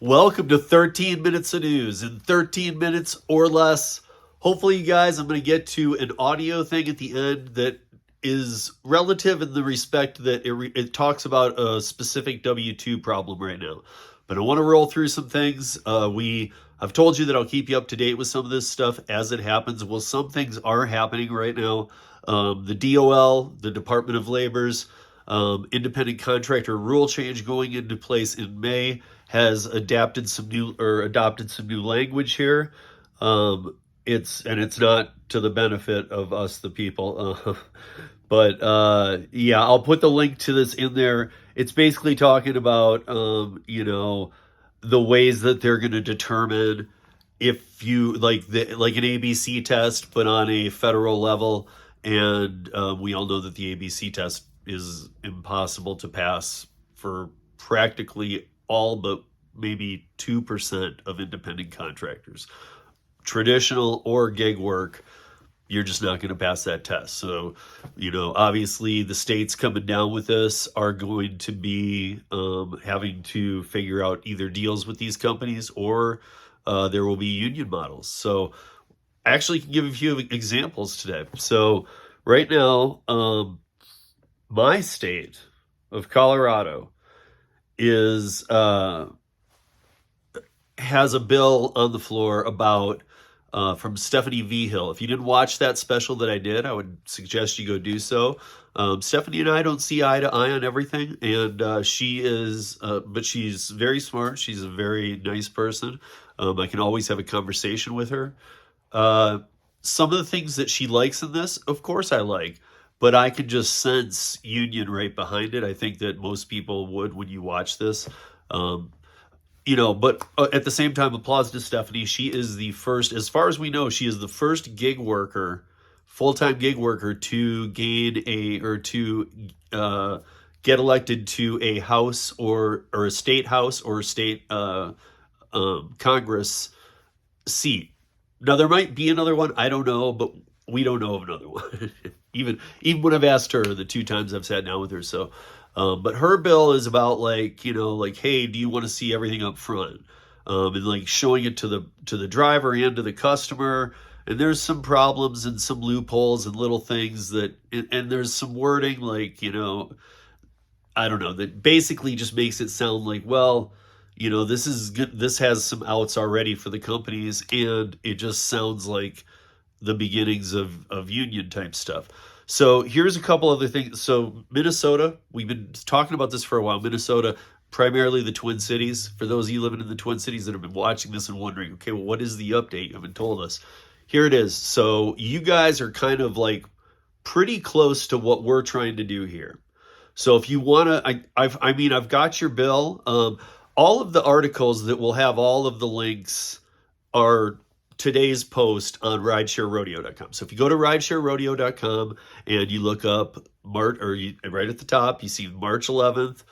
Welcome to 13 minutes of news in 13 minutes or less. Hopefully, you guys, I'm going to get to an audio thing at the end that is relative in the respect that it talks about a specific W-2 problem right now. But I want to roll through some things. I've told you that I'll keep you up to date with some of this stuff as it happens. Well, some things are happening right now. The DOL, the Department of Labor's independent contractor rule change going into place in May has adopted some new language here. It's not to the benefit of us, the people. Yeah, I'll put the link to this in there. It's basically talking about, the ways that they're going to determine if you like an ABC test, but on a federal level. And we all know that the ABC test is impossible to pass for practically all but maybe 2% of independent contractors. Traditional or gig work, you're just not going to pass that test. So, obviously the states coming down with this are going to be having to figure out either deals with these companies or there will be union models. So I actually can give a few examples today. So right now, my state of Colorado has a bill on the floor about from Stephanie V. Hill. If you didn't watch that special that I did, I would suggest you go do so. Stephanie and I don't see eye to eye on everything, and but she's very smart. She's a very nice person. I can always have a conversation with her. Some of the things that she likes in this, of course I like, but I can just sense union right behind it. I think that most people would when you watch this. But at the same time, applause to Stephanie. She is the first, as far as we know, she is the first full-time gig worker to get elected to a house or a state house or a state Congress seat. Now, there might be another one. I don't know, but we don't know of another one. even when I've asked her the 2 times I've sat down with her. So, but her bill is about hey, do you want to see everything up front? And showing it to the driver and to the customer. And there's some problems and some loopholes and little things and there's some wording I don't know, that basically just makes it sound like, well, this is good. This has some outs already for the companies, and it just sounds like the beginnings of union type stuff. So here's a couple other things. So Minnesota, we've been talking about this for a while. Minnesota, primarily the Twin Cities. For those of you living in the Twin Cities that have been watching this and wondering, okay, well, what is the update? You haven't told us. Here it is. So you guys are kind of pretty close to what we're trying to do here. So if you want to, I've got your bill. All of the articles that will have all of the links are today's post on ridesharerodeo.com. So if you go to ridesharerodeo.com and you look up right at the top, you see March 11th.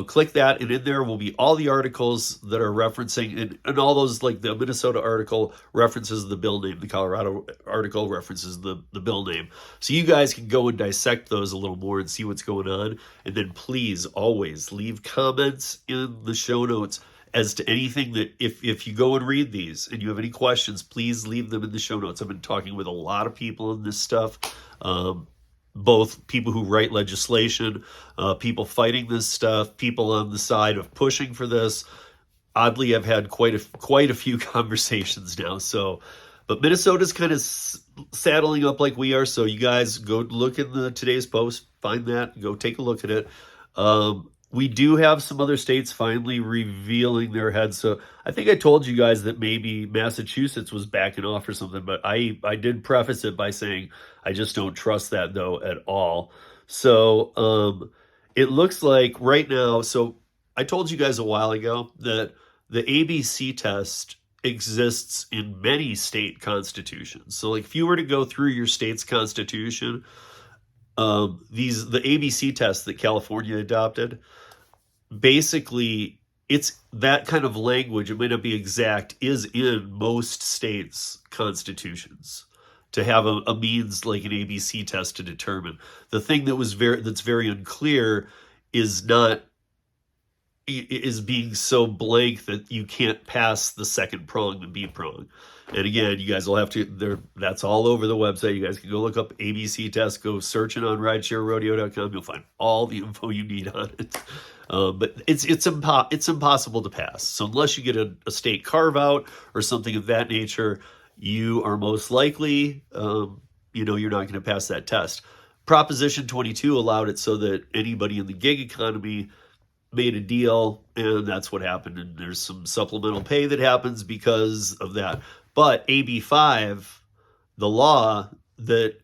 Click that, and in there will be all the articles that are referencing, and all those, like the Minnesota article references the bill name, the Colorado article references the bill name. So you guys can go and dissect those a little more and see what's going on. And then please always leave comments in the show notes as to anything that, if you go and read these and you have any questions, please leave them in the show notes. I've been talking with a lot of people on this stuff. Both people who write legislation, people fighting this stuff, people on the side of pushing for this. Oddly, I've had quite a few conversations now. So, but Minnesota's kind of saddling up like we are. So you guys go look in today's post, find that, go take a look at it. We do have some other states finally revealing their heads. So I think I told you guys that maybe Massachusetts was backing off or something, but I did preface it by saying I just don't trust that, though, at all. So it looks like right now, so I told you guys a while ago that the ABC test exists in many state constitutions. So if you were to go through your state's constitution, the ABC test that California adopted, basically it's that kind of language. It may not be exact, is in most states' constitutions to have a means like an ABC test to determine. The thing that's very unclear is not is being so blank that you can't pass the second prong, the B prong. And again, you guys will have to, that's all over the website. You guys can go look up ABC test, go search it on ridesharerodeo.com. You'll find all the info you need on it. But it's impossible to pass. So unless you get a state carve out or something of that nature, you are most likely, you're not going to pass that test. Proposition 22 allowed it so that anybody in the gig economy made a deal, and that's what happened. And there's some supplemental pay that happens because of that. But AB 5, the law that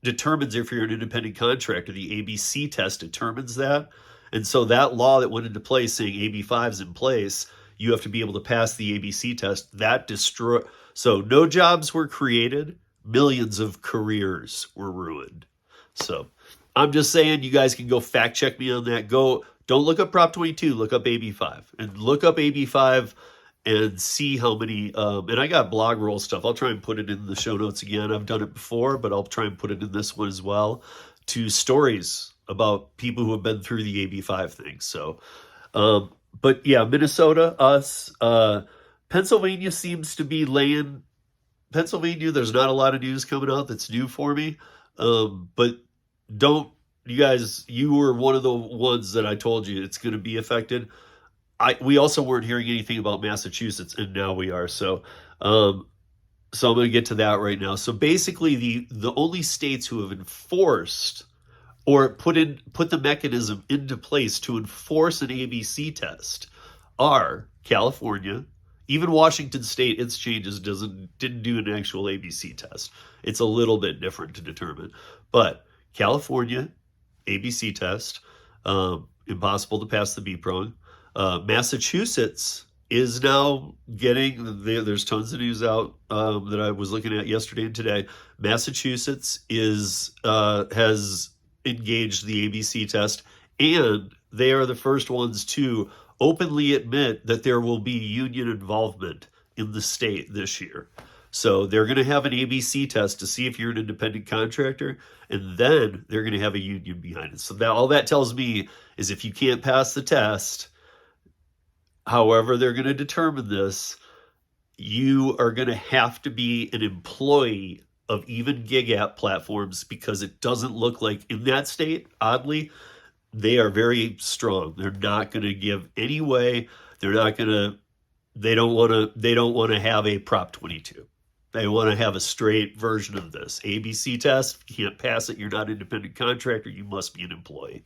determines if you're an independent contractor, the ABC test determines that. And so that law that went into place saying AB 5 is in place, you have to be able to pass the ABC test. So no jobs were created, millions of careers were ruined. So I'm just saying, you guys can go fact check me on that. Don't look up Prop 22, look up AB 5. And look up AB 5 and see how many, and I got blog roll stuff. I'll try and put it in the show notes again. I've done it before, but I'll try and put it in this one as well, to stories about people who have been through the AB 5 thing. So, but yeah, Minnesota, us, Pennsylvania seems to be Pennsylvania, there's not a lot of news coming out that's new for me. But you guys, you were one of the ones that I told you it's going to be affected. We also weren't hearing anything about Massachusetts, and now we are. So I'm going to get to that right now. So basically, the only states who have enforced or put the mechanism into place to enforce an ABC test are California. Even Washington State, its changes didn't do an actual ABC test. It's a little bit different to determine. But California, ABC test, impossible to pass the B prong. Massachusetts is now there's tons of news out that I was looking at yesterday and today. Massachusetts has engaged the ABC test, and they are the first ones to openly admit that there will be union involvement in the state this year. So they're going to have an ABC test to see if you're an independent contractor, and then they're going to have a union behind it. So all that tells me is if you can't pass the test, however they're going to determine this, you are going to have to be an employee of even gig app platforms, because it doesn't look like in that state, oddly, they are very strong. They're not going to give any way. They don't want to have a Prop 22. They want to have a straight version of this. ABC test, if you can't pass it, you're not an independent contractor, you must be an employee.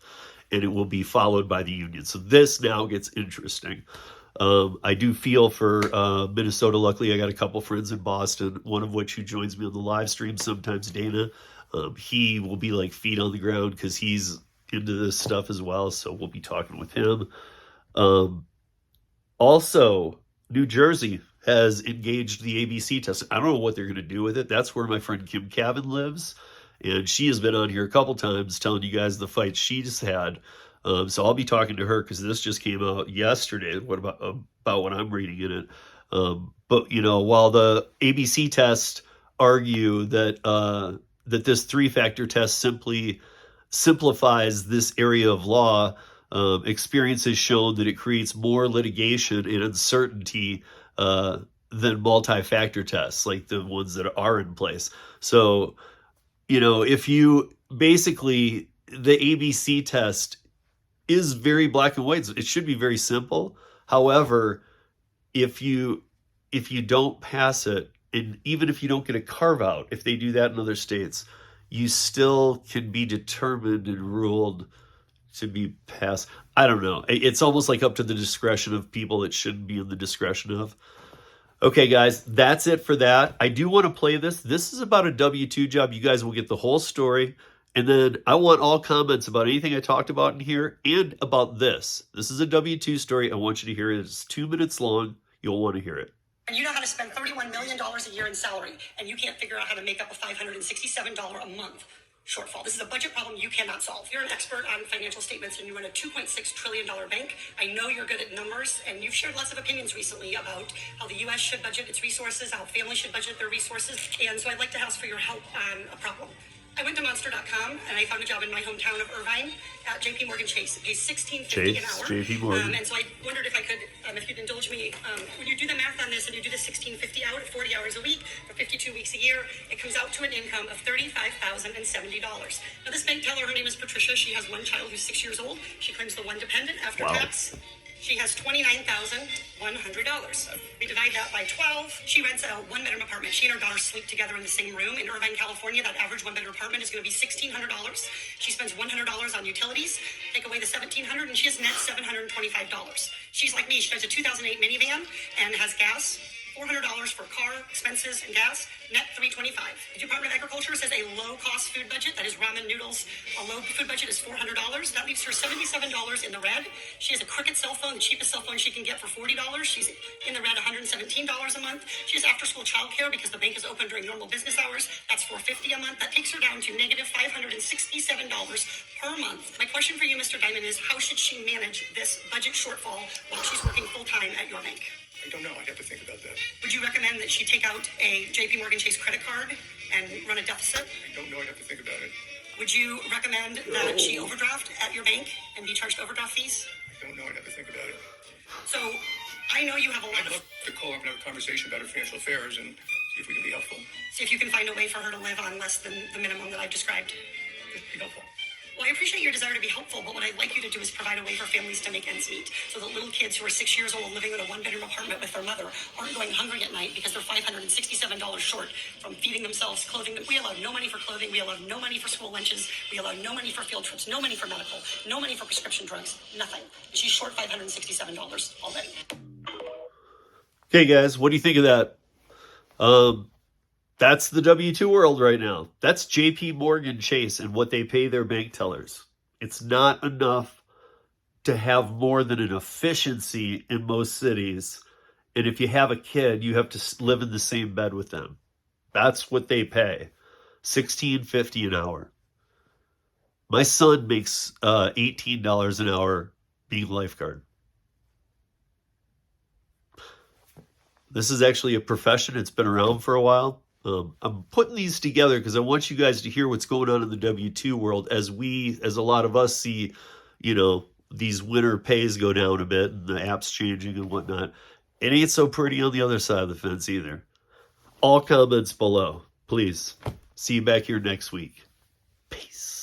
And it will be followed by the union. So this now gets interesting. I do feel for Minnesota. Luckily, I got a couple friends in Boston, one of which who joins me on the live stream sometimes, Dana. He will be like feet on the ground because he's into this stuff as well. So we'll be talking with him. Also, New Jersey has engaged the ABC test. I don't know what they're going to do with it. That's where my friend Kim Cavan lives. And she has been on here a couple times telling you guys the fight she's had. So I'll be talking to her because this just came out yesterday. What about what I'm reading in it? But while the ABC test argue that that this 3-factor test simply simplifies this area of law, experience has shown that it creates more litigation and uncertainty than multi-factor tests, like the ones that are in place. So, if you basically, the ABC test is very black and white. It should be very simple. However, if you don't pass it, and even if you don't get a carve out, if they do that in other states, you still can be determined and ruled to be passed. I don't know. It's almost like up to the discretion of people it shouldn't be in the discretion of. Okay, guys, that's it for that. I do want to play this. This is about a W-2 job. You guys will get the whole story. And then I want all comments about anything I talked about in here and about this. This is a W-2 story. I want you to hear it. It's 2 minutes long. You'll want to hear it. And you know how to spend $31 million a year in salary, and you can't figure out how to make up a $567 a month shortfall. This is a budget problem you cannot solve. You're an expert on financial statements, and you run a $2.6 trillion bank. I know you're good at numbers, and you've shared lots of opinions recently about how the U.S. should budget its resources, how families should budget their resources. And so I'd like to ask for your help on a problem. I went to Monster.com and I found a job in my hometown of Irvine at JP Morgan Chase. It pays $16.50 an hour. JP Morgan. And so I wondered if I could, if you'd indulge me, when you do the math on this and you do the $16.50 out at 40 hours a week for 52 weeks a year, it comes out to an income of $35,070. Now this bank teller, her name is Patricia. She has one child who's 6 years old. She claims the one dependent after tax. She has $29,100. We divide that by 12. She rents a one-bedroom apartment. She and her daughter sleep together in the same room. In Irvine, California, that average one-bedroom apartment is going to be $1,600. She spends $100 on utilities. Take away the $1,700, and she has net $725. She's like me. She drives a 2008 minivan and has gas. $400 for car, expenses, and gas, net $325. The Department of Agriculture says a low-cost food budget, that is ramen noodles, a low food budget is $400. That leaves her $77 in the red. She has a Cricket cell phone, the cheapest cell phone she can get for $40. She's in the red $117 a month. She has after-school childcare because the bank is open during normal business hours. That's $450 a month. That takes her down to negative $567 per month. My question for you, Mr. Diamond, is how should she manage this budget shortfall while she's working full-time at your bank? I don't know. I'd have to think about that. Would you recommend that she take out a JP Morgan Chase credit card and run a deficit? I don't know. I'd have to think about it. Would you recommend that she overdraft at your bank and be charged overdraft fees? I don't know. I'd have to think about it. So I know you have a lot I'd of... love to call up and have a conversation about her financial affairs and see if we can be helpful. See if you can find a way for her to live on less than the minimum that I've described. Just be helpful. Well, I appreciate your desire to be helpful, but what I'd like you to do is provide a way for families to make ends meet so that little kids who are 6 years old living in a one-bedroom apartment with their mother aren't going hungry at night because they're $567 short from feeding themselves, clothing them. We allow no money for clothing. We allow no money for school lunches. We allow no money for field trips, no money for medical, no money for prescription drugs, nothing. She's short $567 already. Okay, guys, what do you think of that? That's the W-2 world right now. That's JP Morgan Chase and what they pay their bank tellers. It's not enough to have more than an efficiency in most cities. And if you have a kid, you have to live in the same bed with them. That's what they pay. $16.50 an hour. My son makes $18 an hour being a lifeguard. This is actually a profession. It's been around for a while. I'm putting these together because I want you guys to hear what's going on in the W-2 world as a lot of us see, these winter pays go down a bit and the app's changing and whatnot. It ain't so pretty on the other side of the fence either. All comments below, please. See you back here next week. Peace.